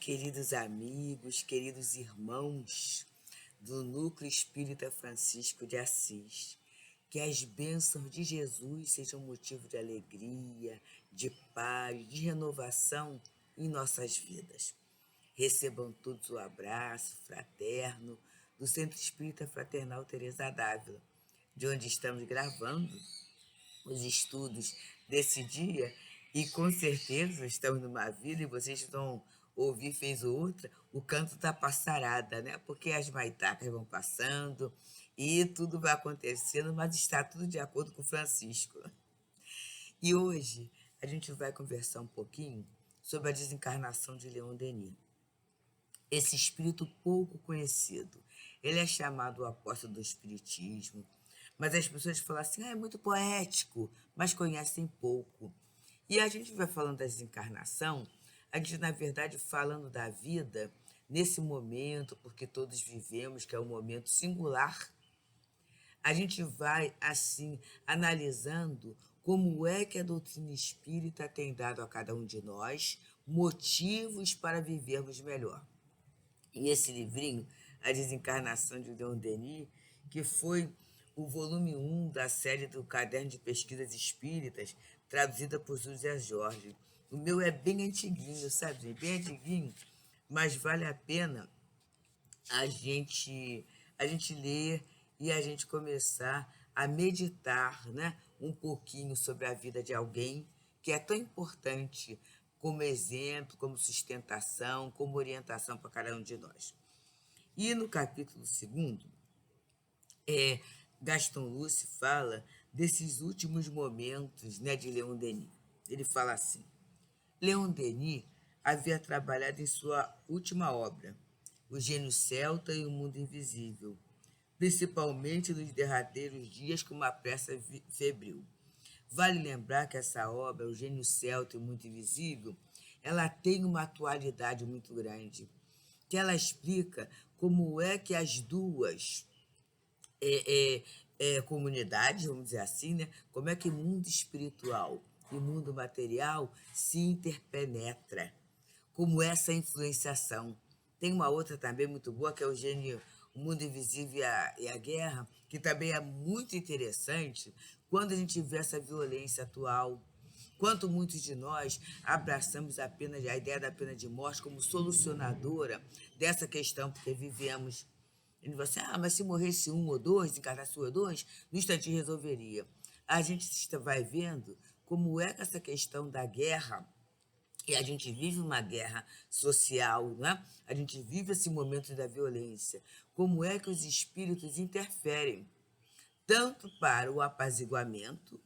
Queridos amigos, queridos irmãos do Núcleo Espírita Francisco de Assis, que as bênçãos de Jesus sejam motivo de alegria, de paz, de renovação em nossas vidas. Recebam todos o abraço fraterno do Centro Espírita Fraternal Teresa d'Ávila, de onde estamos gravando os estudos desse dia, e com certeza estamos numa vida e vocês vão ouvir, fez outra, o canto da passarada, né? Porque as maitacas vão passando e tudo vai acontecendo, mas está tudo de acordo com Francisco. E hoje a gente vai conversar um pouquinho sobre a desencarnação de Leon Denis. Esse espírito pouco conhecido. Ele é chamado o apóstolo do espiritismo, mas as pessoas falam assim, é muito poético, mas conhecem pouco. E a gente vai falando da desencarnação, a gente, na verdade, falando da vida nesse momento, porque todos vivemos, que é um momento singular, a gente vai, assim, analisando como é que a doutrina espírita tem dado a cada um de nós motivos para vivermos melhor. E esse livrinho, A Desencarnação de Leon Denis, que foi o volume 1 da série do Caderno de Pesquisas Espíritas, traduzida por José Jorge. O meu é bem antiguinho, sabe? Bem antiguinho, mas vale a pena a gente ler e a gente começar a meditar, né, um pouquinho sobre a vida de alguém que é tão importante como exemplo, como sustentação, como orientação para cada um de nós. E no capítulo 2º, Gaston Luce fala desses últimos momentos, né, de Leon Denis. Ele fala assim, Leon Denis havia trabalhado em sua última obra, O Gênio Celta e o Mundo Invisível, principalmente nos derradeiros dias com uma pressa febril. Vale lembrar que essa obra, O Gênio Celta e o Mundo Invisível, ela tem uma atualidade muito grande, que ela explica como é que as duas comunidades, vamos dizer assim, né? Como é que o mundo espiritual e o mundo material se interpenetra, como essa influenciação. Tem uma outra também muito boa, que é o Mundo Invisível e a Guerra, que também é muito interessante quando a gente vê essa violência atual. Quanto muitos de nós abraçamos a ideia da pena de morte como solucionadora dessa questão, porque vivemos. Ele vai assim, mas se morresse um ou dois, encarnasse um ou dois, no instantinho resolveria. A gente vai vendo como é que essa questão da guerra, e a gente vive uma guerra social, né? A gente vive esse momento da violência. Como é que os espíritos interferem, tanto para o apaziguamento,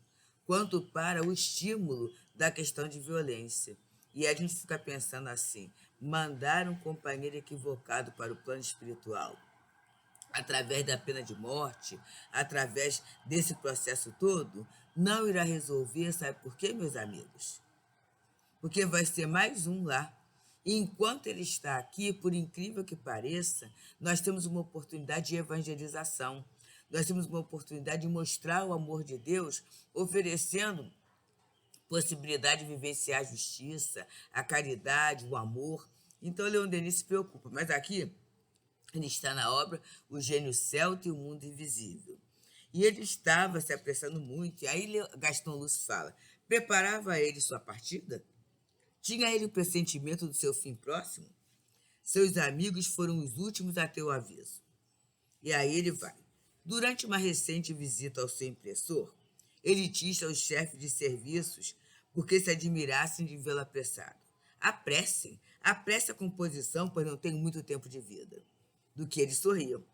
quanto para o estímulo da questão de violência. E a gente fica pensando assim, mandar um companheiro equivocado para o plano espiritual, através da pena de morte, através desse processo todo, não irá resolver, sabe por quê, meus amigos? Porque vai ser mais um lá. E enquanto ele está aqui, por incrível que pareça, nós temos uma oportunidade de evangelização. Nós temos uma oportunidade de mostrar o amor de Deus, oferecendo possibilidade de vivenciar a justiça, a caridade, o amor. Então, Leon Denis se preocupa. Mas aqui, ele está na obra O Gênio Celta e o Mundo Invisível. E ele estava se apressando muito. E aí Gaston Luce fala, preparava ele sua partida? Tinha ele o pressentimento do seu fim próximo? Seus amigos foram os últimos a ter o aviso. E aí ele vai. Durante uma recente visita ao seu impressor, ele disse aos chefes de serviços porque se admirassem de vê-lo apressado. Apresse a composição, pois não tenho muito tempo de vida. Do que eles sorriam.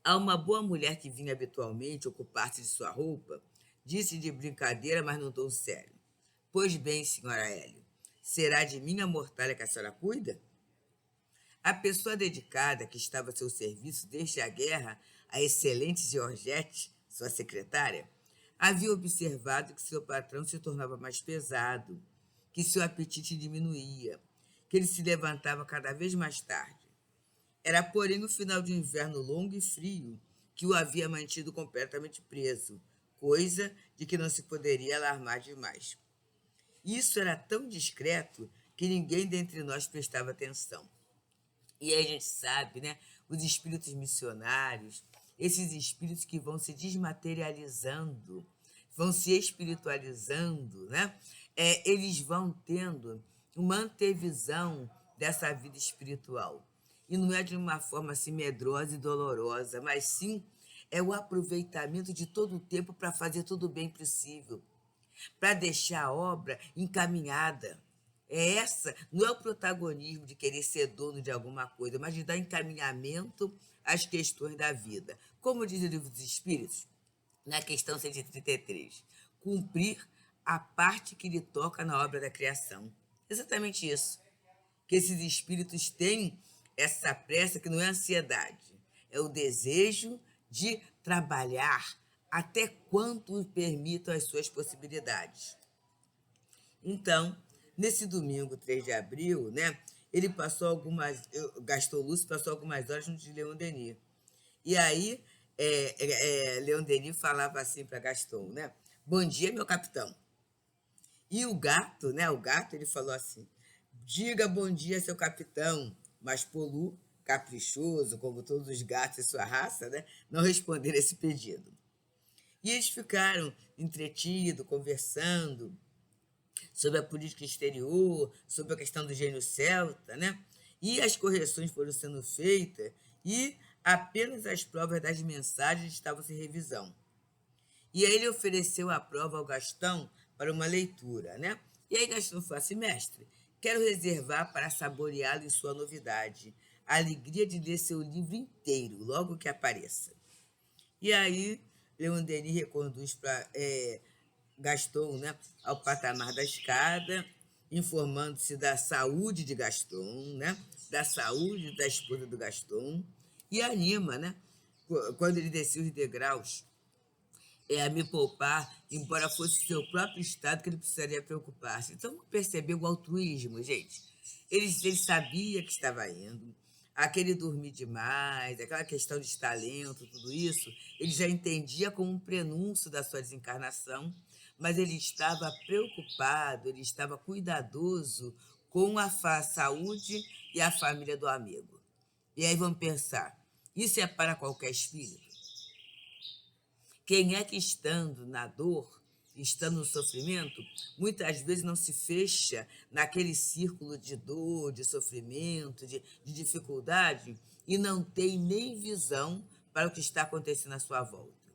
A uma boa mulher que vinha habitualmente ocupar-se de sua roupa, disse de brincadeira, mas num tom sério. Pois bem, senhora Hélio, será de minha mortalha que a senhora cuida? A pessoa dedicada que estava a seu serviço desde a guerra, a excelente Georgette, sua secretária, havia observado que seu patrão se tornava mais pesado, que seu apetite diminuía, que ele se levantava cada vez mais tarde. Era, porém, o final de um inverno longo e frio que o havia mantido completamente preso, coisa de que não se poderia alarmar demais. Isso era tão discreto que ninguém dentre nós prestava atenção. E aí a gente sabe, né? Os espíritos missionários, esses espíritos que vão se desmaterializando, vão se espiritualizando, né? Eles vão tendo uma antevisão dessa vida espiritual. E não é de uma forma assim medrosa e dolorosa, mas sim é o aproveitamento de todo o tempo para fazer tudo o bem possível, para deixar a obra encaminhada. Não é o protagonismo de querer ser dono de alguma coisa, mas de dar encaminhamento às questões da vida. Como diz o Livro dos Espíritos, na questão 133, cumprir a parte que lhe toca na obra da criação. Exatamente isso. Que esses espíritos têm essa pressa que não é ansiedade, é o desejo de trabalhar até quanto permitam as suas possibilidades. Então, nesse domingo, 3 de abril, né, ele Gaston Lúcio passou algumas horas junto de Leon Denis. E aí, Leon Denis falava assim para Gaston, né? Bom dia, meu capitão. E o gato, ele falou assim, diga bom dia, seu capitão. Mas Polu, caprichoso, como todos os gatos de sua raça, né, não responderam esse pedido. E eles ficaram entretidos, conversando sobre a política exterior, sobre a questão do gênio celta, né? E as correções foram sendo feitas e apenas as provas das mensagens estavam em revisão. E aí ele ofereceu a prova ao Gastão para uma leitura, né? E aí Gastão falou assim, mestre, quero reservar para saboreá-lo em sua novidade, a alegria de ler seu livro inteiro, logo que apareça. E aí Leon Denis reconduz para Gaston, né, ao patamar da escada, informando-se da saúde de Gaston, né, da saúde da esposa do Gaston, e anima, né, quando ele descia os degraus, a me poupar, embora fosse o seu próprio estado que ele precisaria preocupar-se. Então, percebeu o altruísmo, gente. Ele sabia que estava indo, aquele dormir demais, aquela questão de talento, tudo isso, ele já entendia como um prenúncio da sua desencarnação, mas ele estava preocupado, ele estava cuidadoso com a saúde e a família do amigo. E aí vamos pensar, isso é para qualquer espírito? Quem é que, estando na dor, estando no sofrimento, muitas vezes não se fecha naquele círculo de dor, de sofrimento, de dificuldade, e não tem nem visão para o que está acontecendo à sua volta.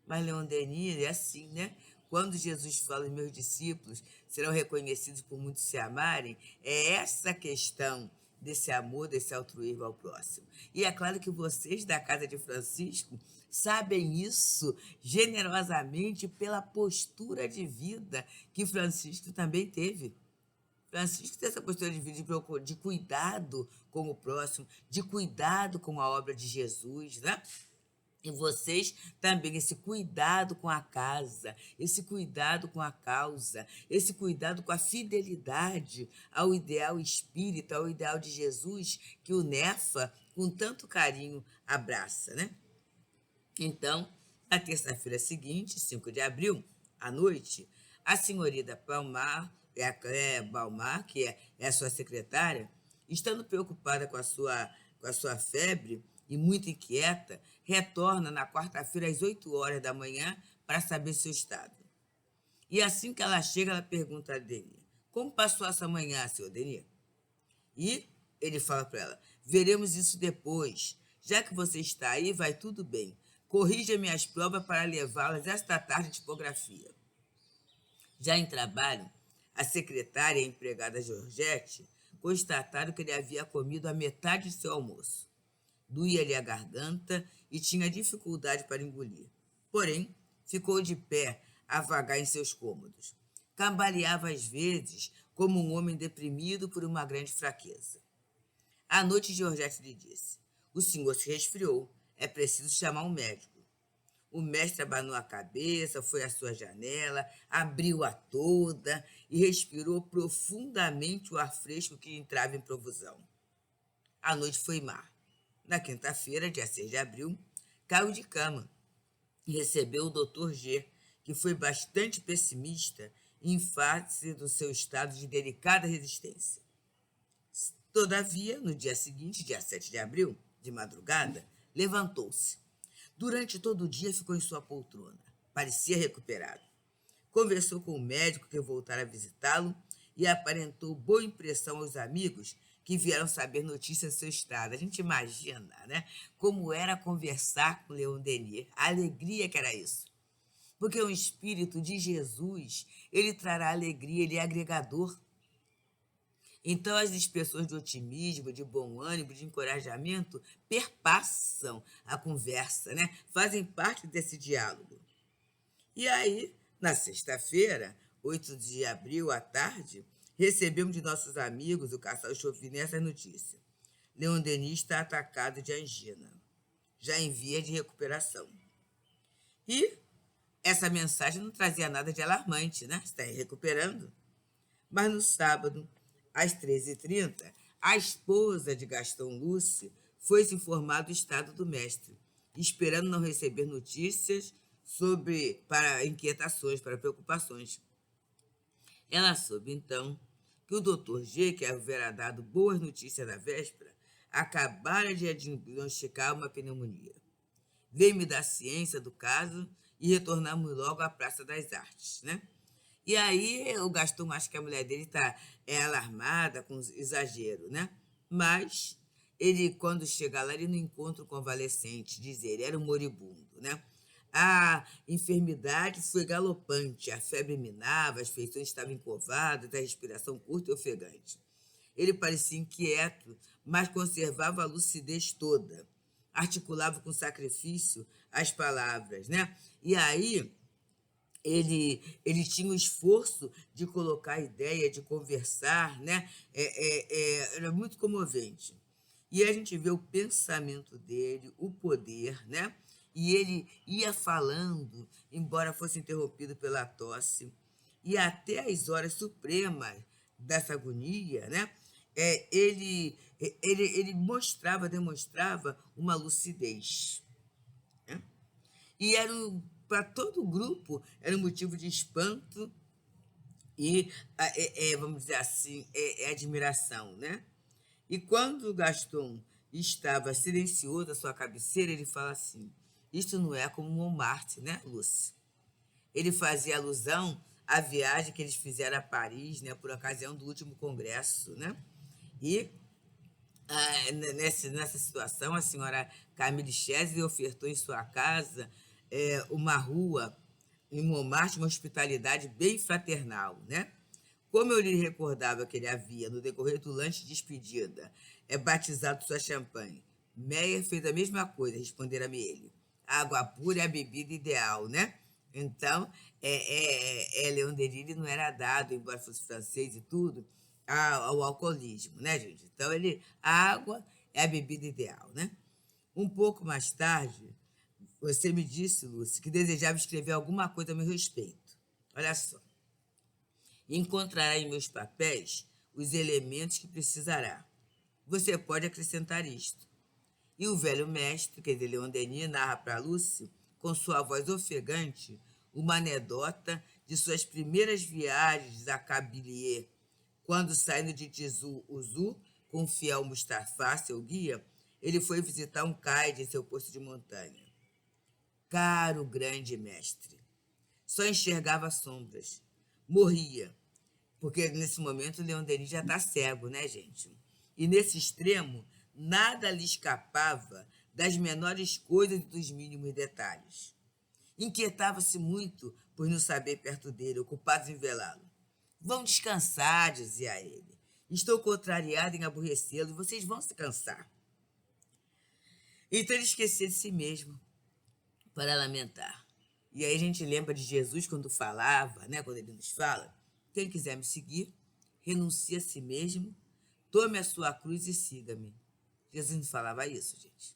Mas Leon Denis é assim, né? Quando Jesus fala, meus discípulos serão reconhecidos por muitos se amarem, é essa questão desse amor, desse altruísmo ao próximo. E é claro que vocês da Casa de Francisco sabem isso generosamente pela postura de vida que Francisco também teve. Francisco tem essa postura de vida de cuidado com o próximo, de cuidado com a obra de Jesus, né? E vocês também, esse cuidado com a casa, esse cuidado com a causa, esse cuidado com a fidelidade ao ideal espírita, ao ideal de Jesus, que o NEFA, com tanto carinho, abraça, né? Então, na terça-feira seguinte, 5 de abril, à noite, a senhorita Balmar, que é a sua secretária, estando preocupada com a sua febre e muito inquieta, retorna na quarta-feira às 8 horas da manhã para saber seu estado. E assim que ela chega, ela pergunta a Denis, como passou essa manhã, senhor Denis? E ele fala para ela, veremos isso depois. Já que você está aí, vai tudo bem. Corrija minhas provas para levá-las esta tarde à tipografia. Já em trabalho, a secretária e a empregada Georgette constataram que ele havia comido a metade de seu almoço. Doía-lhe a garganta e tinha dificuldade para engolir. Porém, ficou de pé a vagar em seus cômodos. Cambaleava às vezes como um homem deprimido por uma grande fraqueza. À noite, Georgette lhe disse, o senhor se resfriou, é preciso chamar um médico. O mestre abanou a cabeça, foi à sua janela, abriu-a toda e respirou profundamente o ar fresco que entrava em profusão. A noite foi má. Na quinta-feira, dia 6 de abril, caiu de cama e recebeu o Dr. G, que foi bastante pessimista em face do seu estado de delicada resistência. Todavia, no dia seguinte, dia 7 de abril, de madrugada, levantou-se. Durante todo o dia ficou em sua poltrona. Parecia recuperado. Conversou com o médico que voltara a visitá-lo e aparentou boa impressão aos amigos que vieram saber notícias do seu estado. A gente imagina, né, como era conversar com Leon Denis, a alegria que era isso. Porque o Espírito de Jesus, ele trará alegria, ele é agregador. Então, as expressões de otimismo, de bom ânimo, de encorajamento perpassam a conversa, né? Fazem parte desse diálogo. E aí, na sexta-feira, 8 de abril, à tarde, recebemos de nossos amigos, o casal Chauvinet, essa notícia. Leon Denis está atacado de angina, já em via de recuperação. E essa mensagem não trazia nada de alarmante, né? Está recuperando. Mas no sábado, às 13h30, a esposa de Gaston Luce foi se informar do estado do mestre, esperando não receber notícias para inquietações, para preocupações. Ela soube, então, que o Dr. G, que havia dado boas notícias na véspera, acabara de diagnosticar uma pneumonia. Veio-me dar ciência do caso e retornamos logo à Praça das Artes, né? E aí o Gaston acha que a mulher dele está alarmada, com exagero, né? Mas ele, quando chega lá, ele não encontra o convalescente, diz ele, era um moribundo, né? A enfermidade foi galopante, a febre minava, as feições estavam encovadas, a respiração curta e ofegante. Ele parecia inquieto, mas conservava a lucidez toda. Articulava com sacrifício as palavras, né? E aí ele tinha o esforço de colocar a ideia, de conversar, né? Era muito comovente. E a gente vê o pensamento dele, o poder, né? E ele ia falando, embora fosse interrompido pela tosse, e até as horas supremas dessa agonia, né? Ele demonstrava uma lucidez, né? E para todo o grupo era um motivo de espanto e, vamos dizer assim, admiração, né? E quando o Gaston estava silencioso à sua cabeceira, ele fala assim, isto não é como Montmartre, né, Lúcia? Ele fazia alusão à viagem que eles fizeram a Paris, né, por ocasião do último congresso, né? E nessa situação, a senhora Camille Chese ofertou em sua casa uma rua em Montmartre, uma hospitalidade bem fraternal, né? Como eu lhe recordava que ele havia, no decorrer do lanche de despedida, batizado sua champanhe, Meyer fez a mesma coisa, respondera-me ele. A água pura é a bebida ideal, né? Então, Leon Denis não era dado, embora fosse francês e tudo, ao alcoolismo, né, gente? Então, a água é a bebida ideal, né? Um pouco mais tarde, você me disse, Lúcia, que desejava escrever alguma coisa a meu respeito. Olha só. Encontrará em meus papéis os elementos que precisará. Você pode acrescentar isto. E o velho mestre, quer dizer, Leon Denis, narra para Lúcia, com sua voz ofegante, uma anedota de suas primeiras viagens a Kabylie, quando, saindo de Tizu-Ouzou, com o fiel Mustafá, seu guia, ele foi visitar um caide em seu posto de montanha. Caro grande mestre, só enxergava sombras. Morria, porque nesse momento o Leon Denis já está cego, né, gente? E nesse extremo, nada lhe escapava das menores coisas e dos mínimos detalhes. Inquietava-se muito por não saber perto dele, ocupados em velá-lo. Vão descansar, dizia ele. Estou contrariado em aborrecê-lo e vocês vão se cansar. Então ele esquecia de si mesmo para lamentar. E aí a gente lembra de Jesus quando falava, né, quando ele nos fala, quem quiser me seguir, renuncie a si mesmo, tome a sua cruz e siga-me. Jesus não falava isso, gente.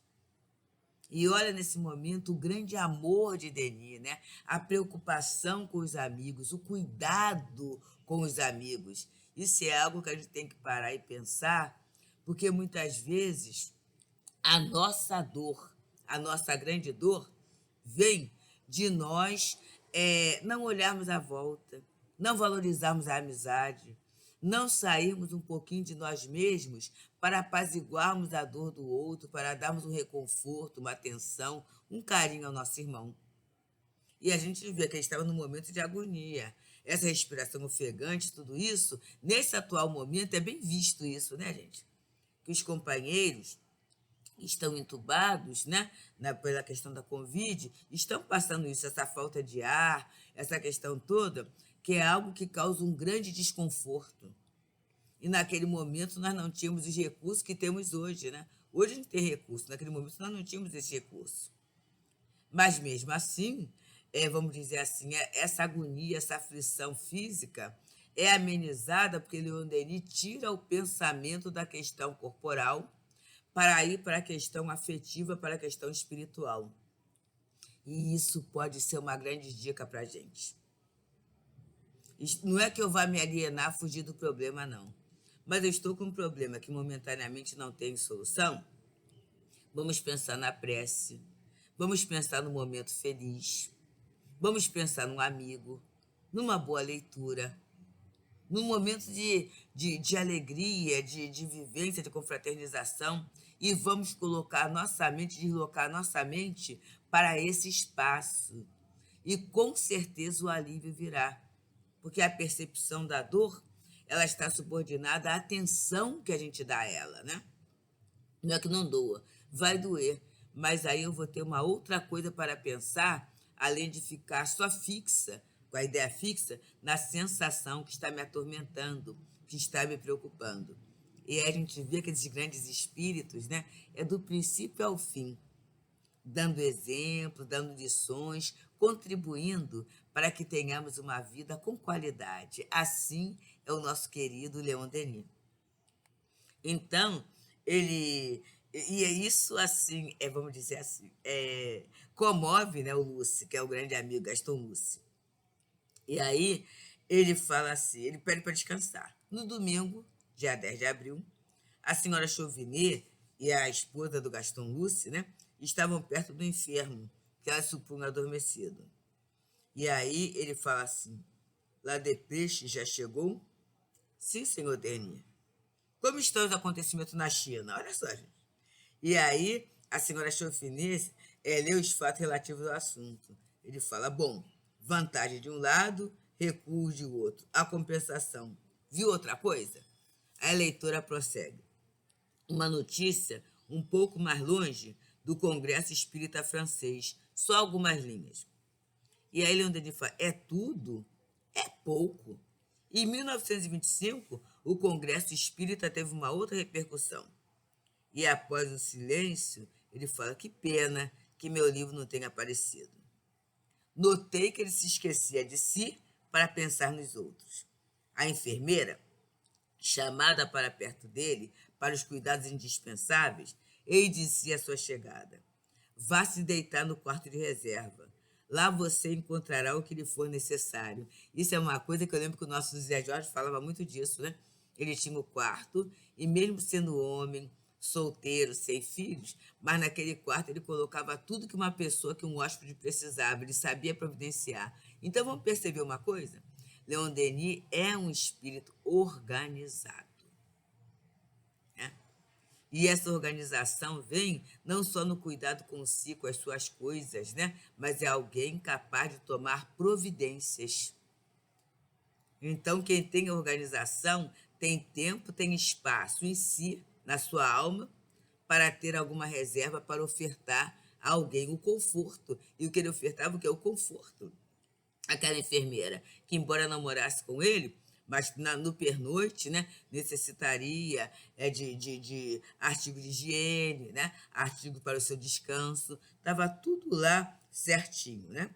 E olha nesse momento o grande amor de Denis, né? A preocupação com os amigos, o cuidado com os amigos. Isso é algo que a gente tem que parar e pensar, porque muitas vezes a nossa dor, a nossa grande dor, vem de nós não olharmos à volta, não valorizarmos a amizade, não sairmos um pouquinho de nós mesmos para apaziguarmos a dor do outro, para darmos um reconforto, uma atenção, um carinho ao nosso irmão. E a gente vê que ele estava num momento de agonia. Essa respiração ofegante, tudo isso, nesse atual momento é bem visto isso, né, gente? Que os companheiros estão entubados, né, pela questão da Covid, estão passando isso, essa falta de ar, essa questão toda, que é algo que causa um grande desconforto. E naquele momento nós não tínhamos os recursos que temos hoje, né? Hoje a gente tem recurso, naquele momento nós não tínhamos esse recurso. Mas mesmo assim, vamos dizer assim, essa agonia, essa aflição física é amenizada porque Leon Denis tira o pensamento da questão corporal para ir para a questão afetiva, para a questão espiritual. E isso pode ser uma grande dica para a gente. Não é que eu vá me alienar, fugir do problema, não. Mas eu estou com um problema que momentaneamente não tem solução. Vamos pensar na prece. Vamos pensar no momento feliz. Vamos pensar num amigo, numa boa leitura, num momento de alegria, de vivência, de confraternização, e vamos colocar nossa mente, deslocar nossa mente para esse espaço. E com certeza o alívio virá, porque a percepção da dor, ela está subordinada à atenção que a gente dá a ela, né? Não é que não doa, vai doer, mas aí eu vou ter uma outra coisa para pensar, além de ficar só fixa, com a ideia fixa, na sensação que está me atormentando, que está me preocupando. E aí a gente vê aqueles grandes espíritos, né? É do princípio ao fim, dando exemplo, dando lições, contribuindo para que tenhamos uma vida com qualidade. Assim é o nosso querido Leon Denis. Então, ele. E é isso, assim, vamos dizer assim, comove, né, o Lúcio, que é o grande amigo Gaston Lúcio. E aí ele fala assim, ele pede para descansar. No domingo, dia 10 de abril, a senhora Chauvinet e a esposa do Gaston Lúcio, né, estavam perto do enfermo, que ela supunha adormecido. E aí ele fala assim, lá de peixe já chegou? Sim, senhor Denis. Como estão os acontecimentos na China? Olha só, gente. E aí, a senhora Chauvinet lê os fatos relativos ao assunto. Ele fala, bom, vantagem de um lado, recuo de outro. A compensação. Viu outra coisa? A leitora prossegue. Uma notícia um pouco mais longe do Congresso Espírita Francês. Só algumas linhas. E aí Leon Denis fala, é tudo? É pouco. Em 1925, o Congresso Espírita teve uma outra repercussão. E após o silêncio, ele fala, que pena que meu livro não tenha aparecido. Notei que ele se esquecia de si para pensar nos outros. A enfermeira, chamada para perto dele, para os cuidados indispensáveis, ele dizia à sua chegada, vá se deitar no quarto de reserva. Lá você encontrará o que lhe for necessário. Isso é uma coisa que eu lembro que o nosso José Jorge falava muito disso, né? Ele tinha o quarto, e mesmo sendo homem, solteiro, sem filhos, mas naquele quarto ele colocava tudo que uma pessoa, que um hóspede precisava, ele sabia providenciar. Então vamos perceber uma coisa? Leon Denis é um espírito organizado. Né? E essa organização vem não só no cuidado consigo, com as suas coisas, né? Mas é alguém capaz de tomar providências. Então, quem tem organização tem tempo, tem espaço em si, na sua alma, para ter alguma reserva para ofertar a alguém o conforto. E o que ele ofertava, o que é o conforto? Aquela enfermeira que, embora não morasse com ele, mas no pernoite, né, necessitaria de artigo de higiene, né, artigo para o seu descanso, estava tudo lá certinho, né?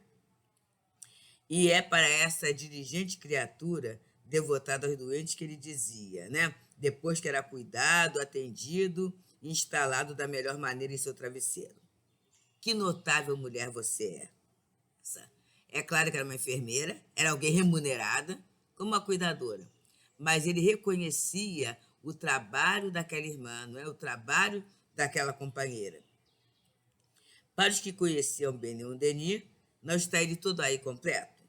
E é para essa diligente criatura, devotada aos doentes, que ele dizia, né? Depois que era cuidado, atendido e instalado da melhor maneira em seu travesseiro. Que notável mulher você é. É claro que era uma enfermeira, era alguém remunerada, como uma cuidadora. Mas ele reconhecia o trabalho daquela irmã, não é? O trabalho daquela companheira. Para os que conheciam bem Leon Denis, não está ele todo aí completo?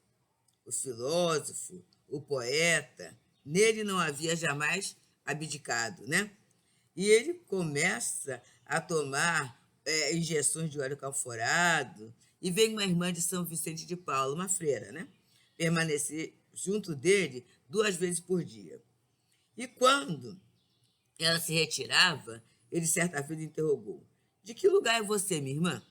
O filósofo, o poeta, nele não havia jamais abdicado, né? E ele começa a tomar injeções de óleo calforado, e vem uma irmã de São Vicente de Paulo, uma freira, né? Permanecer junto dele 2 vezes por dia. E quando ela se retirava, ele certa vez interrogou: de que lugar é você, minha irmã?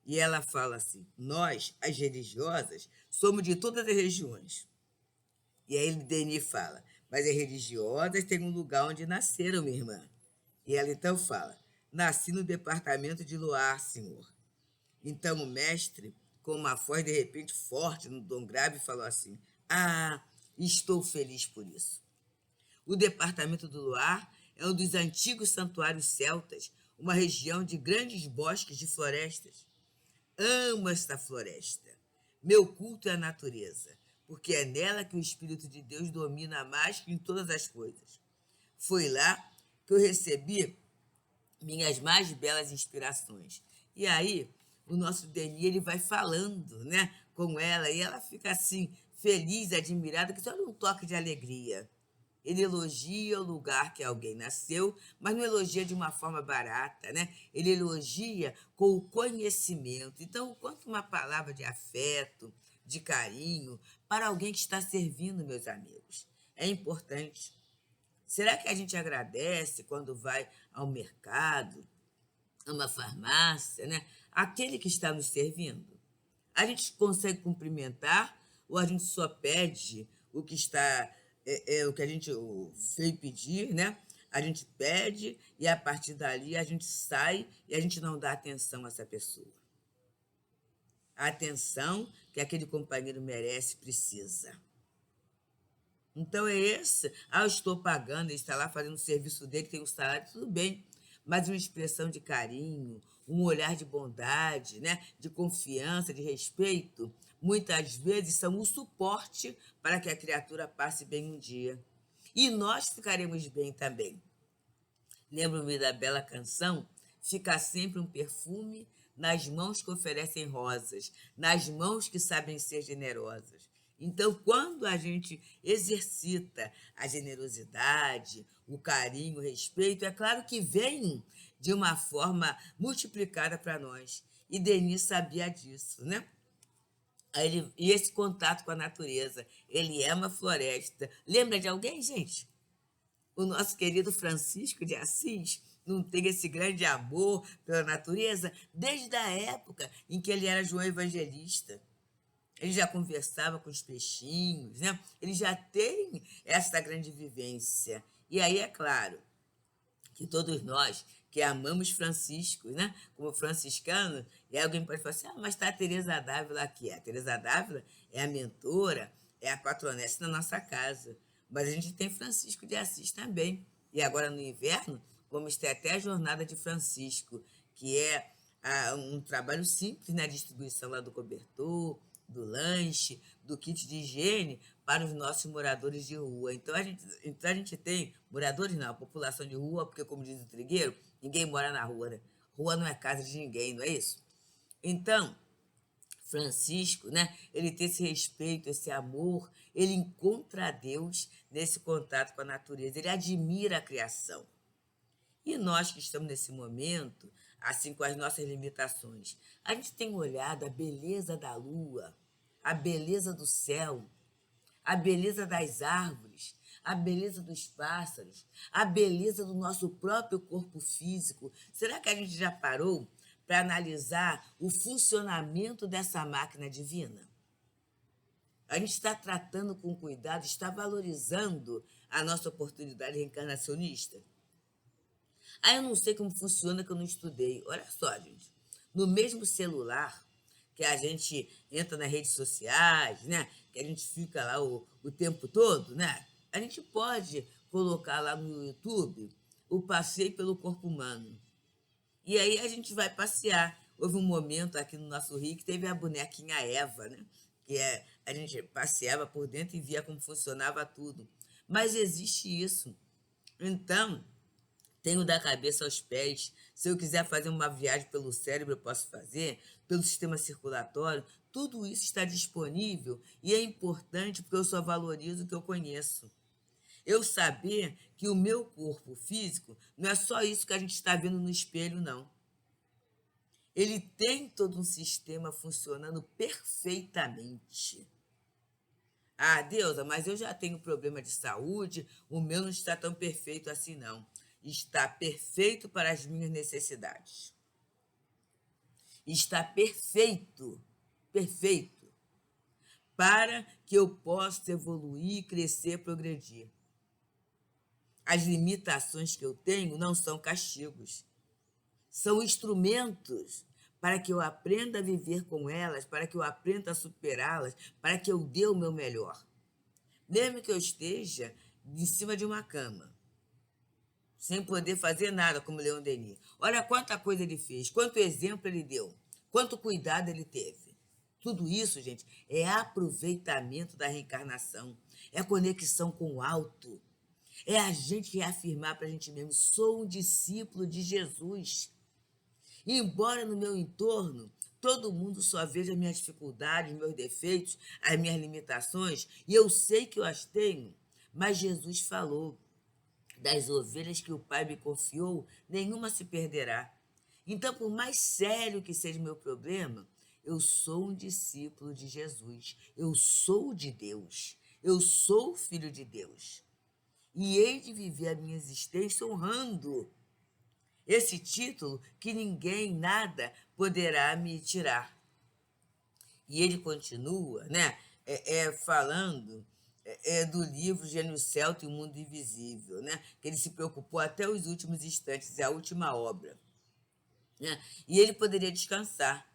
E ela fala assim: nós, as religiosas, somos de todas as regiões. E aí Denis fala: mas as religiosas têm um lugar onde nasceram, minha irmã. E ela então fala: nasci no departamento de Loire, senhor. Então o mestre, com uma voz de repente forte, no tom grave, falou assim: ah, estou feliz por isso. O departamento do Loire é um dos antigos santuários celtas, uma região de grandes bosques de florestas. Amo esta floresta. Meu culto é a natureza, porque é nela que o Espírito de Deus domina mais que em todas as coisas. Foi lá que eu recebi minhas mais belas inspirações. E aí, o nosso Denis, ele vai falando, né, com ela, e ela fica assim, feliz, admirada, que só um toque de alegria. Ele elogia o lugar que alguém nasceu, mas não elogia de uma forma barata, né? Ele elogia com o conhecimento. Então, quanto uma palavra de afeto, de carinho, para alguém que está servindo, meus amigos, é importante. Será que a gente agradece quando vai ao mercado, a uma farmácia, né? Aquele que está nos servindo? A gente consegue cumprimentar ou a gente só pede o que está o que a gente veio pedir, né? A gente pede e a partir dali a gente sai e a gente não dá atenção a essa pessoa. A atenção que aquele companheiro merece, precisa. Então é esse. Ah, eu estou pagando, ele está lá fazendo o serviço dele, tem um salário, tudo bem. Mas uma expressão de carinho, um olhar de bondade, né? De confiança, de respeito, muitas vezes são o suporte para que a criatura passe bem um dia. E nós ficaremos bem também. Lembro-me da bela canção: fica sempre um perfume nas mãos que oferecem rosas, nas mãos que sabem ser generosas. Então, quando a gente exercita a generosidade, o carinho, o respeito, é claro que vem de uma forma multiplicada para nós. E Denis sabia disso, né? E esse contato com a natureza, ele é uma floresta. Lembra de alguém, gente? O nosso querido Francisco de Assis não tem esse grande amor pela natureza desde a época em que ele era João Evangelista. Ele já conversava com os peixinhos, né? Ele já tem essa grande vivência. E aí, é claro, que todos nós que amamos Francisco, né? Como franciscano, e alguém pode falar assim: ah, mas está a Teresa Dávila aqui. A Teresa Dávila é a mentora, é a patronessa da nossa casa. Mas a gente tem Francisco de Assis também. E agora no inverno, vamos ter até a Jornada de Francisco, que é um trabalho simples na distribuição lá do cobertor, do lanche, do kit de higiene para os nossos moradores de rua. Então a gente tem moradores não, população de rua, porque como diz o Trigueiro, ninguém mora na rua, né? Rua não é casa de ninguém, não é isso? Então, Francisco, né? Ele tem esse respeito, esse amor, ele encontra Deus nesse contato com a natureza, ele admira a criação. E nós que estamos nesse momento, assim com as nossas limitações, a gente tem olhado a beleza da lua, a beleza do céu, a beleza das árvores, a beleza dos pássaros, a beleza do nosso próprio corpo físico. Será que a gente já parou para analisar o funcionamento dessa máquina divina? A gente está tratando com cuidado, está valorizando a nossa oportunidade reencarnacionista? Ah, eu não sei como funciona, que eu não estudei. Olha só, gente. No mesmo celular que a gente entra nas redes sociais, né? Que a gente fica lá o tempo todo, né? A gente pode colocar lá no YouTube o passeio pelo corpo humano. E aí a gente vai passear. Houve um momento aqui no nosso Rio que teve a bonequinha Eva, né? A gente passeava por dentro e via como funcionava tudo. Mas existe isso. Então, Tenho da cabeça aos pés. Se eu quiser fazer uma viagem pelo cérebro, eu posso fazer, pelo sistema circulatório. Tudo isso está disponível e é importante porque eu só valorizo o que eu conheço. Eu saber que o meu corpo físico não é só isso que a gente está vendo no espelho, não. Ele tem todo um sistema funcionando perfeitamente. Ah, Deusa, mas eu já tenho problema de saúde, o meu não está tão perfeito assim, não. Está perfeito para as minhas necessidades. Está perfeito, perfeito, para que eu possa evoluir, crescer, progredir. As limitações que eu tenho não são castigos, são instrumentos para que eu aprenda a viver com elas, para que eu aprenda a superá-las, para que eu dê o meu melhor. Mesmo que eu esteja em cima de uma cama, sem poder fazer nada, como Leon Denis. Olha quanta coisa ele fez, quanto exemplo ele deu, quanto cuidado ele teve. Tudo isso, gente, é aproveitamento da reencarnação, é conexão com o alto, é a gente reafirmar para a gente mesmo, sou um discípulo de Jesus. E embora no meu entorno todo mundo só veja minhas dificuldades, meus defeitos, as minhas limitações, e eu sei que eu as tenho, mas Jesus falou, das ovelhas que o Pai me confiou, nenhuma se perderá. Então, por mais sério que seja o meu problema, eu sou um discípulo de Jesus, eu sou de Deus, eu sou filho de Deus. E hei de viver a minha existência honrando esse título que ninguém, nada poderá me tirar. E ele continua, né, falando do livro Gênio Celta e o Mundo Invisível, né, que ele se preocupou até os últimos instantes, é a última obra. Né, e ele poderia descansar,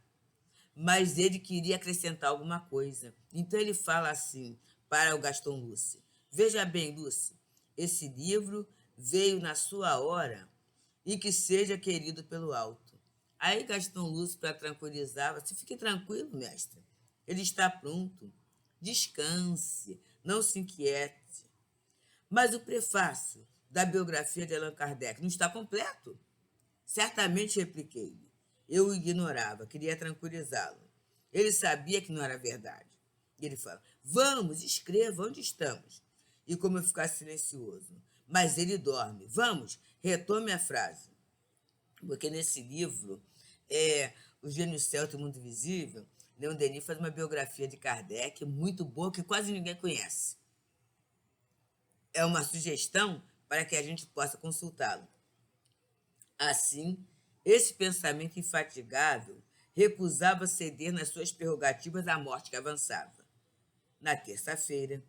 mas ele queria acrescentar alguma coisa. Então ele fala assim para o Gaston Luce: veja bem, Luce, esse livro veio na sua hora e que seja querido pelo alto. Aí Gaston Luce, para tranquilizar, você fique tranquilo, mestre. Ele está pronto. Descanse, não se inquiete. Mas o prefácio da biografia de Allan Kardec não está completo? Certamente, repliquei-lhe. Eu o ignorava, queria tranquilizá-lo. Ele sabia que não era verdade. Ele fala: vamos, escreva onde estamos. E como eu ficar silencioso. Mas ele dorme. Vamos, retome a frase. Porque nesse livro, O Gênio Celta e o Mundo Invisível, Leon Denis faz uma biografia de Kardec muito boa, que quase ninguém conhece. É uma sugestão para que a gente possa consultá-lo. Assim, esse pensamento infatigável recusava ceder nas suas prerrogativas à morte que avançava. Na terça-feira,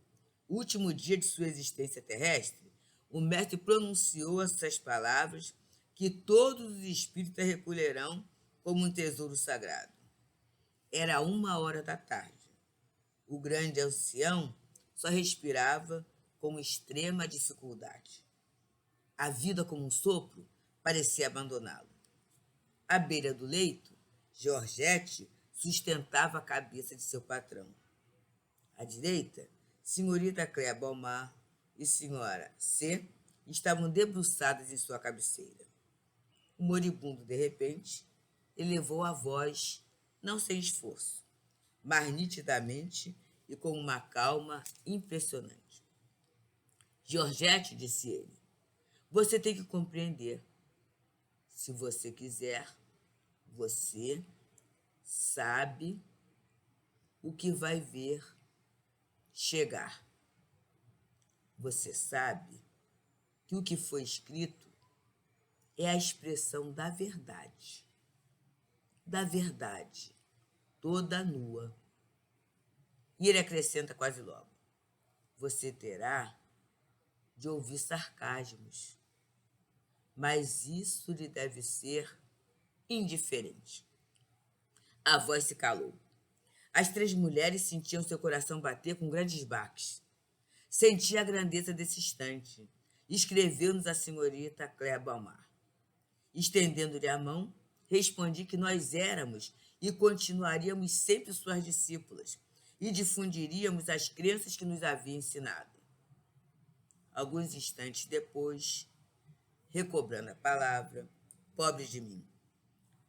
último dia de sua existência terrestre, o mestre pronunciou essas palavras que todos os espíritas recolherão como um tesouro sagrado. Era 1h da tarde. O grande ancião só respirava com extrema dificuldade. A vida, como um sopro, parecia abandoná-lo. À beira do leito, Georgette sustentava a cabeça de seu patrão. À direita, senhorita Cléa Balmar e senhora C estavam debruçadas em sua cabeceira. O moribundo, de repente, elevou a voz, não sem esforço, mas nitidamente e com uma calma impressionante. Georgette, disse ele, você tem que compreender. Se você quiser, você sabe o que vai ver chegar. Você sabe que o que foi escrito é a expressão da verdade, toda nua. E ele acrescenta quase logo: você terá de ouvir sarcasmos, mas isso lhe deve ser indiferente. A voz se calou. As 3 mulheres sentiam seu coração bater com grandes baques. Sentia a grandeza desse instante. Escreveu-nos a senhorita Cléa Balmar. Estendendo-lhe a mão, respondi que nós éramos e continuaríamos sempre suas discípulas e difundiríamos as crenças que nos havia ensinado. Alguns instantes depois, recobrando a palavra. Pobre de mim.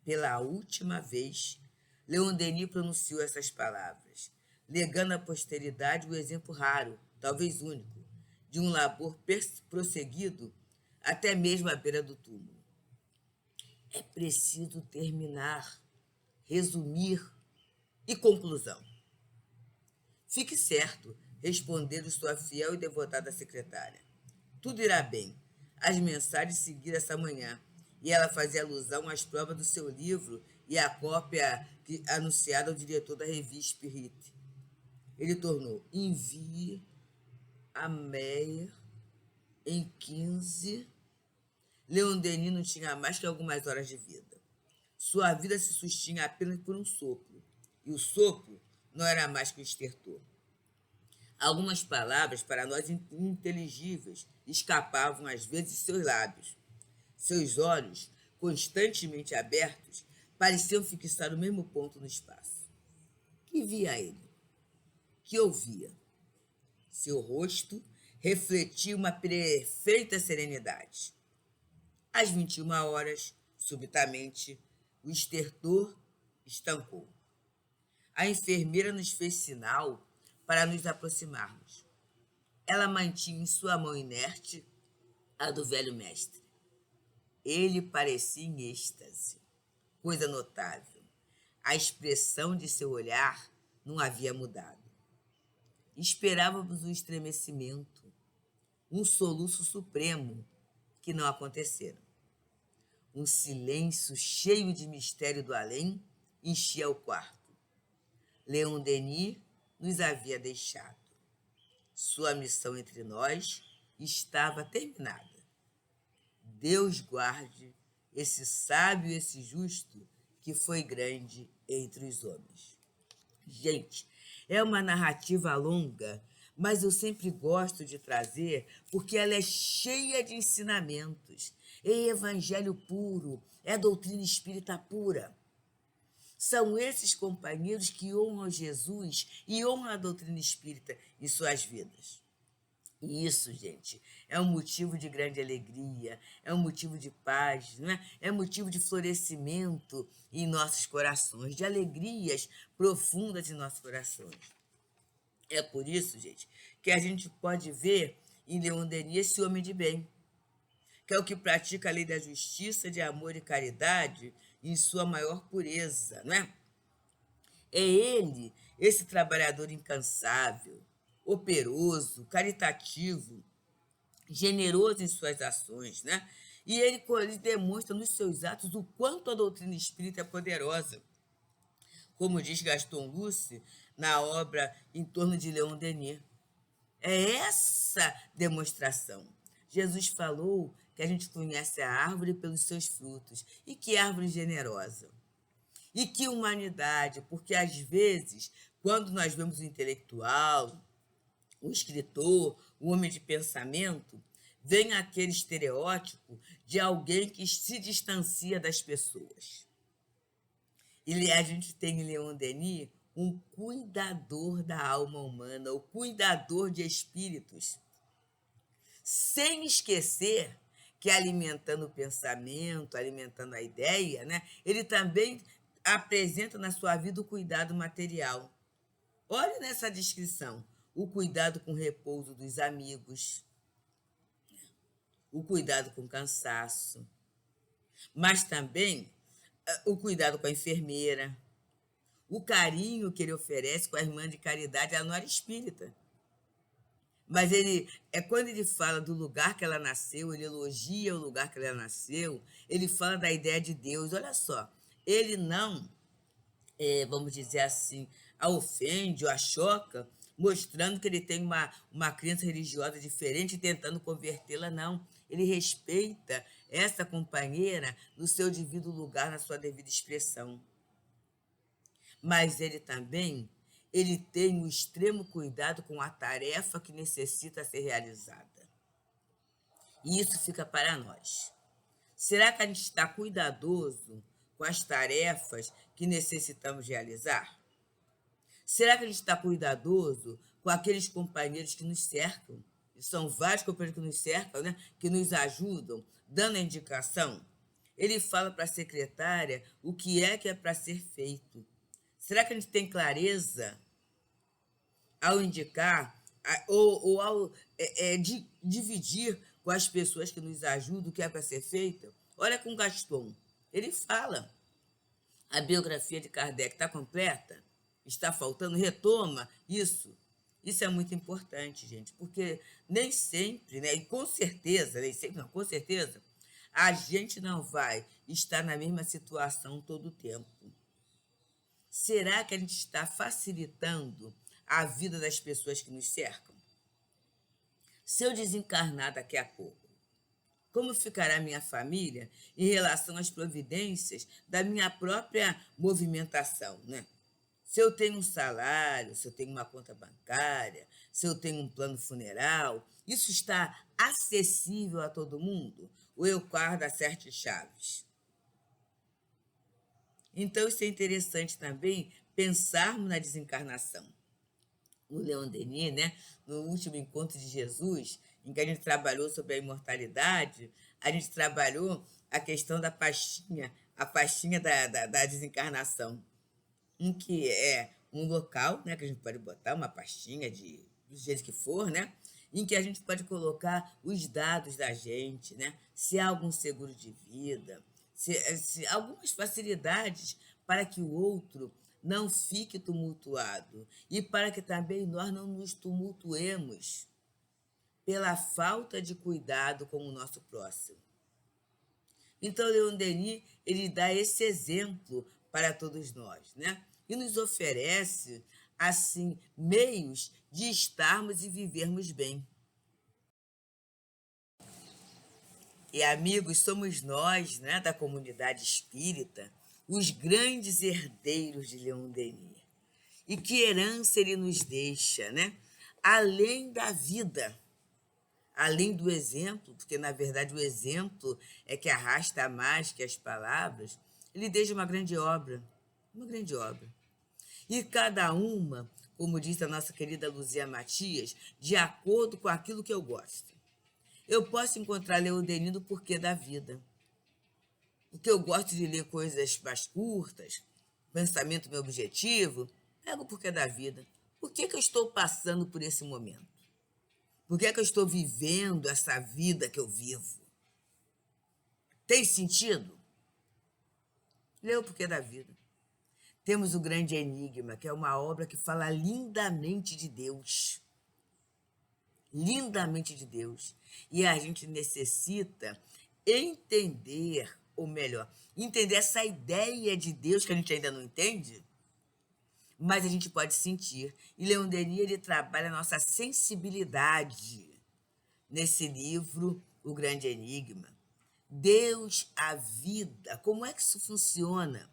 Pela última vez, Leon Denis pronunciou essas palavras, legando à posteridade o exemplo raro, talvez único, de um labor prosseguido até mesmo à beira do túmulo. É preciso terminar, resumir e conclusão. Fique certo, respondeu sua fiel e devotada secretária. Tudo irá bem. As mensagens seguiram essa manhã, e ela fazia alusão às provas do seu livro e à cópia anunciada ao diretor da revista Spirit. Ele tornou: envie a Meyer em 15. Leon Denis não tinha mais que algumas horas de vida. Sua vida se sustinha apenas por um sopro, e o sopro não era mais que um estertor. Algumas palavras, para nós ininteligíveis, escapavam às vezes de seus lábios. Seus olhos, constantemente abertos, pareciam fixar o mesmo ponto no espaço. Que via ele? Que ouvia? Seu rosto refletia uma perfeita serenidade. Às 21 horas, subitamente, o estertor estancou. A enfermeira nos fez sinal para nos aproximarmos. Ela mantinha em sua mão inerte a do velho mestre. Ele parecia em êxtase, coisa notável. A expressão de seu olhar não havia mudado. Esperávamos um estremecimento, um soluço supremo, que não aconteceram. Um silêncio cheio de mistério do além enchia o quarto. Leon Denis nos havia deixado. Sua missão entre nós estava terminada. Deus guarde esse sábio e esse justo que foi grande entre os homens. Gente, é uma narrativa longa, mas eu sempre gosto de trazer porque ela é cheia de ensinamentos. É evangelho puro, é doutrina espírita pura. São esses companheiros que honram Jesus e honram a doutrina espírita em suas vidas. E isso, gente, é um motivo de grande alegria, é um motivo de paz, não é? É motivo de florescimento em nossos corações, de alegrias profundas em nossos corações. É por isso, gente, que a gente pode ver em Leon Denis esse homem de bem, que é o que pratica a lei da justiça, de amor e caridade em sua maior pureza, não é? É ele, esse trabalhador incansável, operoso, caritativo, generoso em suas ações, né? E ele demonstra nos seus atos o quanto a doutrina espírita é poderosa. Como diz Gaston Luce na obra Em Torno de Leon Denis. É essa demonstração. Jesus falou que a gente conhece a árvore pelos seus frutos. E que árvore generosa. E que humanidade, porque às vezes, quando nós vemos o intelectual, o escritor, o homem de pensamento, vem aquele estereótipo de alguém que se distancia das pessoas. E a gente tem em Leon Denis um cuidador da alma humana, o cuidador de espíritos, sem esquecer que alimentando o pensamento, alimentando a ideia, né, ele também apresenta na sua vida o cuidado material. Olha nessa descrição, o cuidado com o repouso dos amigos, o cuidado com o cansaço, mas também o cuidado com a enfermeira, o carinho que ele oferece com a irmã de caridade, ela não era espírita. Mas quando ele fala do lugar que ela nasceu, ele elogia o lugar que ela nasceu, ele fala da ideia de Deus. Olha só, ele não, vamos dizer assim, a ofende ou a choca, mostrando que ele tem uma crença religiosa diferente e tentando convertê-la, não. Ele respeita essa companheira no seu devido lugar, na sua devida expressão. Mas ele também tem um extremo cuidado com a tarefa que necessita ser realizada. E isso fica para nós. Será que a gente está cuidadoso com as tarefas que necessitamos realizar? Será que a gente está cuidadoso com aqueles companheiros que nos cercam? são vários companheiros que nos cercam, né, que nos ajudam, dando a indicação. Ele fala para a secretária o que é para ser feito. Será que a gente tem clareza ao indicar ou ao dividir com as pessoas que nos ajudam o que é para ser feito? Olha com Gaston, ele fala, a biografia de Kardec está completa? Está faltando? Retoma isso. Isso é muito importante, gente, porque nem sempre, né, e com certeza, nem sempre não, com certeza, a gente não vai estar na mesma situação todo o tempo. Será que a gente está facilitando a vida das pessoas que nos cercam? Se eu desencarnar daqui a pouco, como ficará minha família em relação às providências da minha própria movimentação, né? Se eu tenho um salário, se eu tenho uma conta bancária, se eu tenho um plano funeral, isso está acessível a todo mundo? Ou eu guardo a sete chaves? Então, isso é interessante também pensarmos na desencarnação. O Leon Denis, né, no último encontro de Jesus, em que a gente trabalhou sobre a imortalidade, a gente trabalhou a questão da pastinha, a pastinha da desencarnação, em que é um local, né, que a gente pode botar uma pastinha do jeito que for, né, em que a gente pode colocar os dados da gente, né, se há algum seguro de vida, se algumas facilidades para que o outro não fique tumultuado e para que também nós não nos tumultuemos pela falta de cuidado com o nosso próximo. Então, Leon Denis, ele dá esse exemplo para todos nós, né? E nos oferece, assim, meios de estarmos e vivermos bem. E, amigos, somos nós, né, da comunidade espírita, os grandes herdeiros de Leon Denis. E que herança ele nos deixa, né? Além da vida, além do exemplo, porque, na verdade, o exemplo é que arrasta mais que as palavras, ele deixa uma grande obra, uma grande obra. E cada uma, como diz a nossa querida Luzia Matias, de acordo com aquilo que eu gosto. Eu posso encontrar Leon Denis no porquê da vida, porque eu gosto de ler coisas mais curtas, pensamento meu objetivo, pego o porquê da vida. Por que eu estou passando por esse momento? Por que eu estou vivendo essa vida que eu vivo? Tem sentido? Lê o porquê da vida. Temos o Grande Enigma, que é uma obra que fala lindamente de Deus. Lindamente de Deus. E a gente necessita entender, ou melhor, entender essa ideia de Deus que a gente ainda não entende, mas a gente pode sentir. E Leon Denis, ele trabalha a nossa sensibilidade nesse livro, O Grande Enigma. Deus, a vida, como é que isso funciona?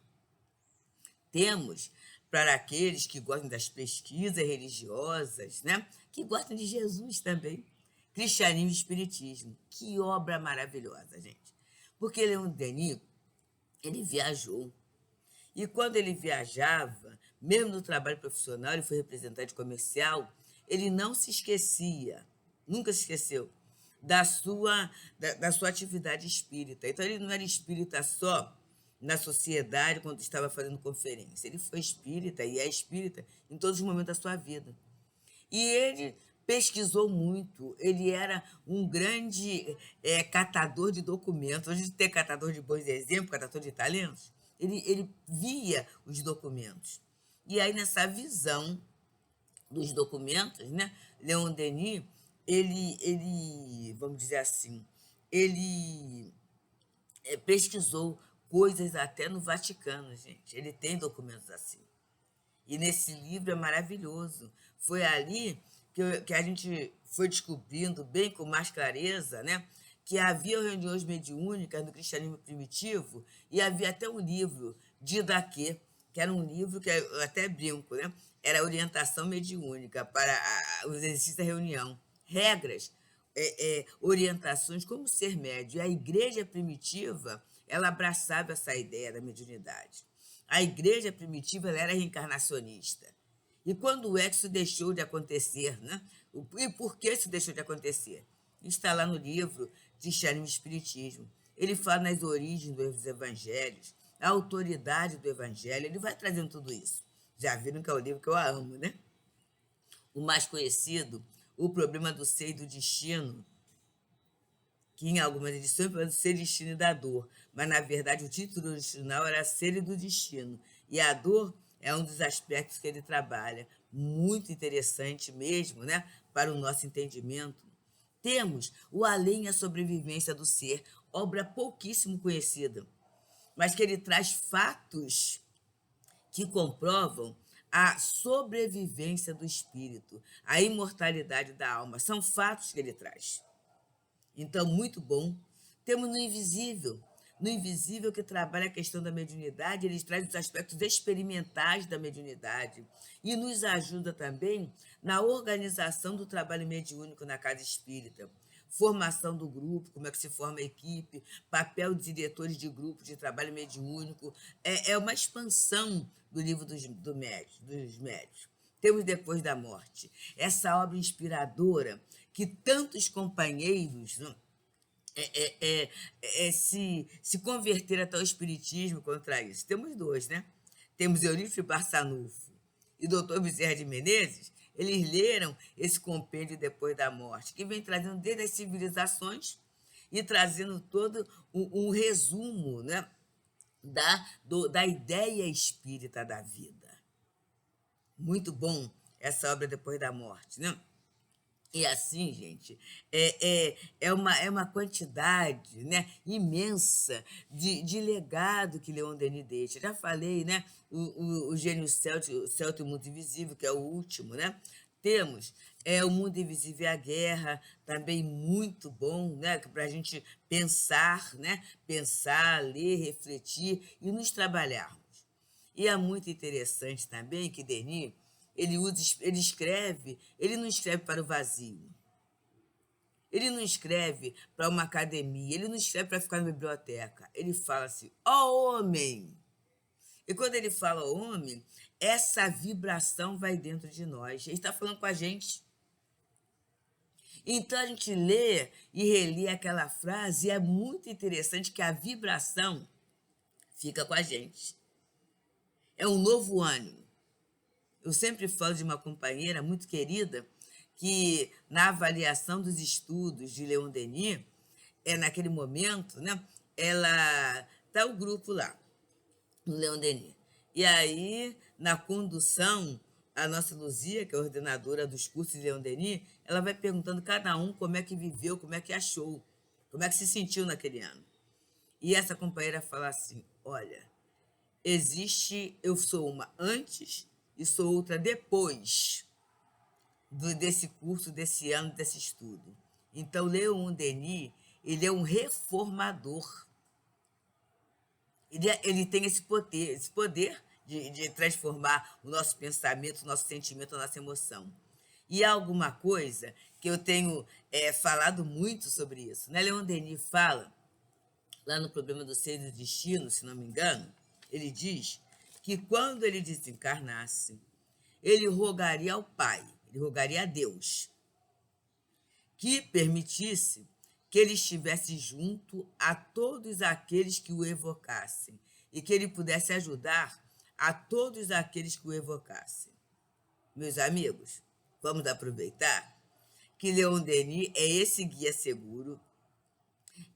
Temos, para aqueles que gostam das pesquisas religiosas, né, que gostam de Jesus também, Cristianismo e Espiritismo. Que obra maravilhosa, gente. Porque Leon Denis, ele viajou. E quando ele viajava, mesmo no trabalho profissional, ele foi representante comercial, ele não se esquecia, nunca se esqueceu, da sua atividade espírita. Então, ele não era espírita só na sociedade quando estava fazendo conferência. Ele foi espírita e é espírita em todos os momentos da sua vida. E ele pesquisou muito, ele era um grande catador de documentos. Hoje tem catador de bons exemplos, catador de talentos. Ele via os documentos. E aí, nessa visão dos documentos, né, Leon Denis, ele, vamos dizer assim, ele pesquisou coisas até no Vaticano, gente. Ele tem documentos assim. E nesse livro é maravilhoso. Foi ali que a gente foi descobrindo bem com mais clareza, né, que havia reuniões mediúnicas no cristianismo primitivo e havia até um livro de Daquê, que era um livro que eu até brinco, né? Era orientação mediúnica para os exercícios da reunião. Regras, orientações como ser médio. E a igreja primitiva, ela abraçava essa ideia da mediunidade. A igreja primitiva ela era reencarnacionista. E quando o exo deixou de acontecer, né, E por que isso deixou de acontecer? Está lá no livro Cristianismo e Espiritismo. Ele fala nas origens dos evangelhos, a autoridade do evangelho, ele vai trazendo tudo isso. Já viram que é o livro que eu amo, né? O mais conhecido, O Problema do Ser e do Destino, que em algumas edições fala do ser, destino e da dor, mas na verdade o título original era Ser e do Destino, e a dor é um dos aspectos que ele trabalha, muito interessante mesmo, né, para o nosso entendimento. Temos o Além e a Sobrevivência do Ser, obra pouquíssimo conhecida, mas que ele traz fatos que comprovam a sobrevivência do espírito, a imortalidade da alma. São fatos que ele traz. Então, muito bom. Temos no Invisível. No Invisível, que trabalha a questão da mediunidade, ele traz os aspectos experimentais da mediunidade e nos ajuda também na organização do trabalho mediúnico na casa espírita. Formação do grupo, como é que se forma a equipe, papel de diretores de grupo de trabalho mediúnico. É uma expansão do livro dos médios. Temos Depois da Morte, essa obra inspiradora que tantos companheiros se converteram até o espiritismo contra isso. Temos dois, né? Temos Eurípides Barçanufo e Dr. Bezerra de Menezes. Eles leram esse compêndio Depois da Morte, que vem trazendo desde as civilizações e trazendo todo um resumo, né, da ideia espírita da vida. Muito bom essa obra Depois da Morte, né? E assim, gente, é uma quantidade, né, imensa de legado que Leon Denis deixa. Já falei, né? O Gênio Celto, o Mundo Invisível, que é o último, né? Temos O Mundo Invisível e a Guerra, também muito bom, né? Para a gente pensar, né? Pensar, ler, refletir e nos trabalharmos. E é muito interessante também que Denis ele não escreve para o vazio. Ele não escreve para uma academia, ele não escreve para ficar na biblioteca. Ele fala assim, ó homem. E quando ele fala homem, essa vibração vai dentro de nós. Ele está falando com a gente. Então a gente lê e relê aquela frase e é muito interessante que a vibração fica com a gente. É um novo ânimo. Eu sempre falo de uma companheira muito querida que, na avaliação dos estudos de Leon Denis, naquele momento, né, ela está o grupo lá, no Leon Denis. E aí, na condução, a nossa Luzia, que é a ordenadora dos cursos de Leon Denis, ela vai perguntando cada um como é que viveu, como é que achou, como é que se sentiu naquele ano. E essa companheira fala assim, olha, eu sou uma antes e sou outra depois desse curso, desse ano, desse estudo. Então, Leon Denis, ele é um reformador. Ele tem esse poder de transformar o nosso pensamento, o nosso sentimento, a nossa emoção. E há alguma coisa que eu tenho falado muito sobre isso, né? Leon Denis fala, lá no Problema do Ser e do Destino, se não me engano, ele diz que quando ele desencarnasse, ele rogaria ao Pai, ele rogaria a Deus, que permitisse que ele estivesse junto a todos aqueles que o evocassem e que ele pudesse ajudar a todos aqueles que o evocassem. Meus amigos, vamos aproveitar que Leon Denis é esse guia seguro,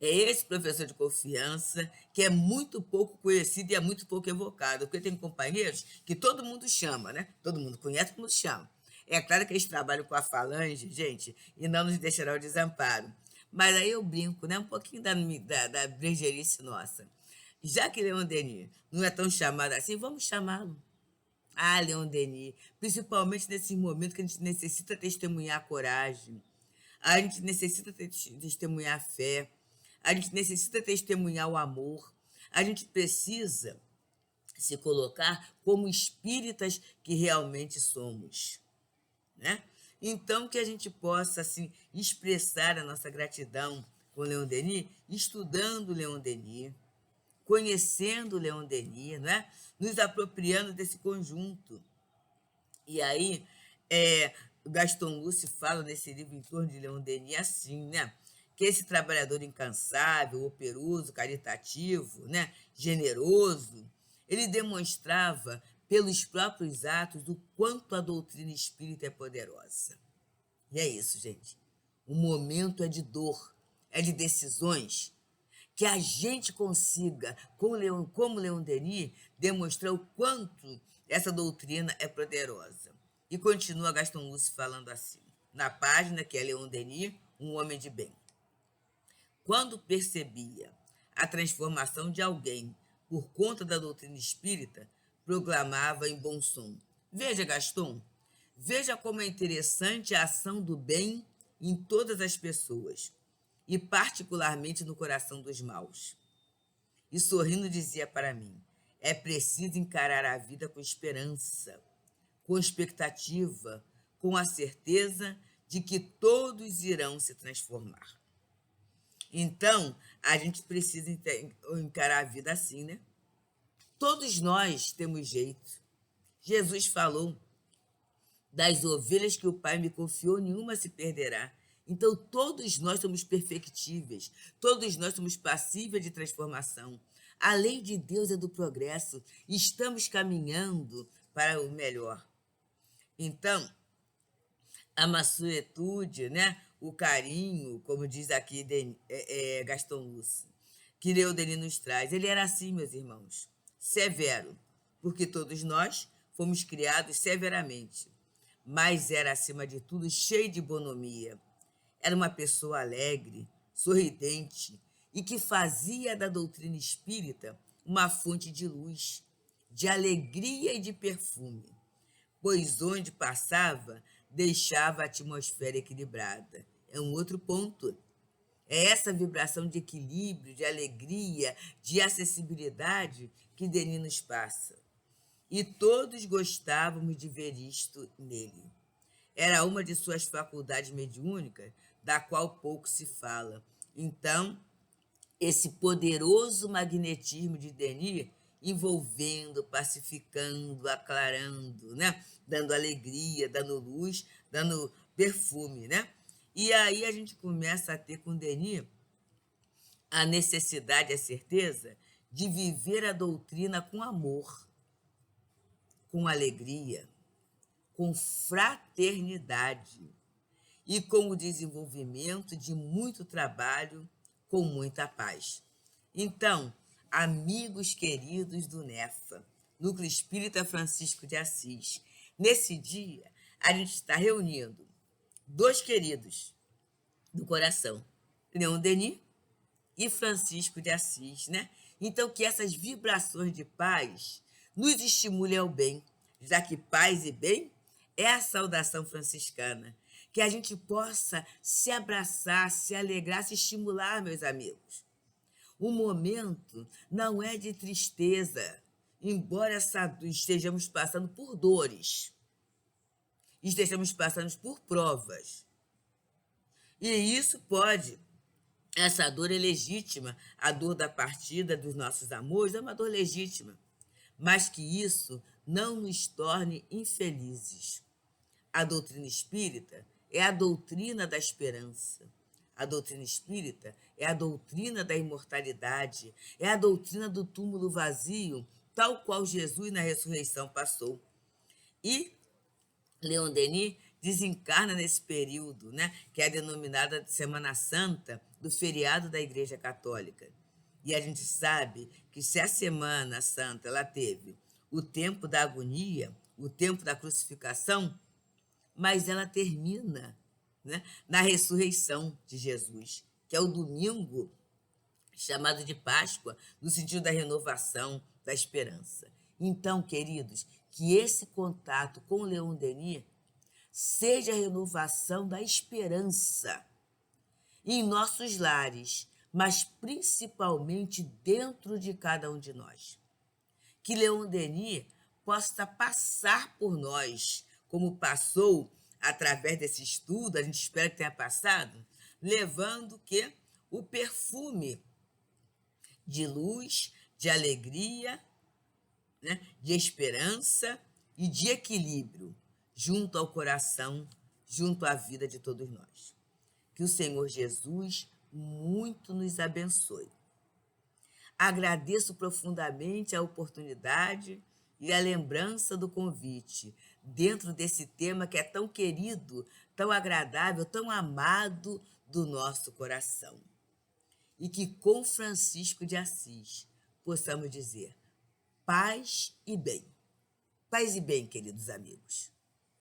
é esse professor de confiança que é muito pouco conhecido e é muito pouco evocado, porque tem companheiros que todo mundo chama, né? Todo mundo conhece, todo mundo chama. É claro que eles trabalham com a falange, gente, e não nos deixará o desamparo. Mas aí eu brinco, né? Um pouquinho da brejeirice nossa. Já que Leon Denis não é tão chamado assim, vamos chamá-lo. Ah, Leon Denis, principalmente nesses momentos que a gente necessita testemunhar a coragem, a gente necessita testemunhar a fé, a gente necessita testemunhar o amor, a gente precisa se colocar como espíritas que realmente somos, né? Então, que a gente possa assim, expressar a nossa gratidão com Leon Denis, estudando Leon Denis, conhecendo Leon Denis, né? Nos apropriando desse conjunto. E aí, o Gaston Lúcio fala nesse livro em torno de Leon Denis assim, né? Que esse trabalhador incansável, operoso, caritativo, né? Generoso, ele demonstrava pelos próprios atos o quanto a doutrina espírita é poderosa. E é isso, gente. O momento é de dor, é de decisões, que a gente consiga, como Leon Denis, demonstrar o quanto essa doutrina é poderosa. E continua Gaston Lúcio falando assim, na página que é Leon Denis, um homem de bem. Quando percebia a transformação de alguém por conta da doutrina espírita, proclamava em bom som: Veja, Gaston, veja como é interessante a ação do bem em todas as pessoas, e particularmente no coração dos maus. E sorrindo dizia para mim: é preciso encarar a vida com esperança, com expectativa, com a certeza de que todos irão se transformar. Então, a gente precisa encarar a vida assim, né? Todos nós temos jeito. Jesus falou: das ovelhas que o Pai me confiou, nenhuma se perderá. Então, todos nós somos perfectíveis, todos nós somos passíveis de transformação. A lei de Deus é do progresso, estamos caminhando para o melhor. Então, a mansuetude, né? O carinho, como diz aqui Gaston Lúcio, que Leon Denis nos traz. Ele era assim, meus irmãos, severo, porque todos nós fomos criados severamente, mas era, acima de tudo, cheio de bonomia. Era uma pessoa alegre, sorridente e que fazia da doutrina espírita uma fonte de luz, de alegria e de perfume, pois onde passava, deixava a atmosfera equilibrada. É um outro ponto. É essa vibração de equilíbrio, de alegria, de acessibilidade que Denis nos passa. E todos gostávamos de ver isto nele. Era uma de suas faculdades mediúnicas, da qual pouco se fala. Então, esse poderoso magnetismo de Denis envolvendo, pacificando, aclarando, né? Dando alegria, dando luz, dando perfume, né? E aí a gente começa a ter com Denis a necessidade, a certeza de viver a doutrina com amor, com alegria, com fraternidade e com o desenvolvimento de muito trabalho, com muita paz. Então, amigos queridos do NEFA, Núcleo Espírita Francisco de Assis, nesse dia a gente está reunindo dois queridos do coração, Leon Denis e Francisco de Assis, né? Então, que essas vibrações de paz nos estimulem ao bem, já que paz e bem é a saudação franciscana. Que a gente possa se abraçar, se alegrar, se estimular, meus amigos. O momento não é de tristeza, embora estejamos passando por dores, estejamos passando por provas. E isso pode, essa dor é legítima, a dor da partida dos nossos amores é uma dor legítima, mas que isso não nos torne infelizes. A doutrina espírita é a doutrina da esperança. A doutrina espírita é a doutrina da imortalidade, é a doutrina do túmulo vazio, tal qual Jesus na ressurreição passou. E Leon Denis desencarna nesse período, né, que é denominada Semana Santa, do feriado da Igreja Católica. E a gente sabe que se a Semana Santa ela teve o tempo da agonia, o tempo da crucificação, mas ela termina, né, na ressurreição de Jesus, que é o domingo chamado de Páscoa, no sentido da renovação, da esperança. Então, queridos, que esse contato com Leon Denis seja a renovação da esperança em nossos lares, mas principalmente dentro de cada um de nós. Que Leon Denis possa passar por nós, como passou através desse estudo, a gente espera que tenha passado, levando que o perfume de luz, de alegria, né, de esperança e de equilíbrio junto ao coração junto à vida de todos nós. Que o Senhor Jesus muito nos abençoe. Agradeço profundamente a oportunidade e a lembrança do convite, dentro desse tema que é tão querido, tão agradável, tão amado do nosso coração. E que com Francisco de Assis possamos dizer paz e bem. Paz e bem, queridos amigos.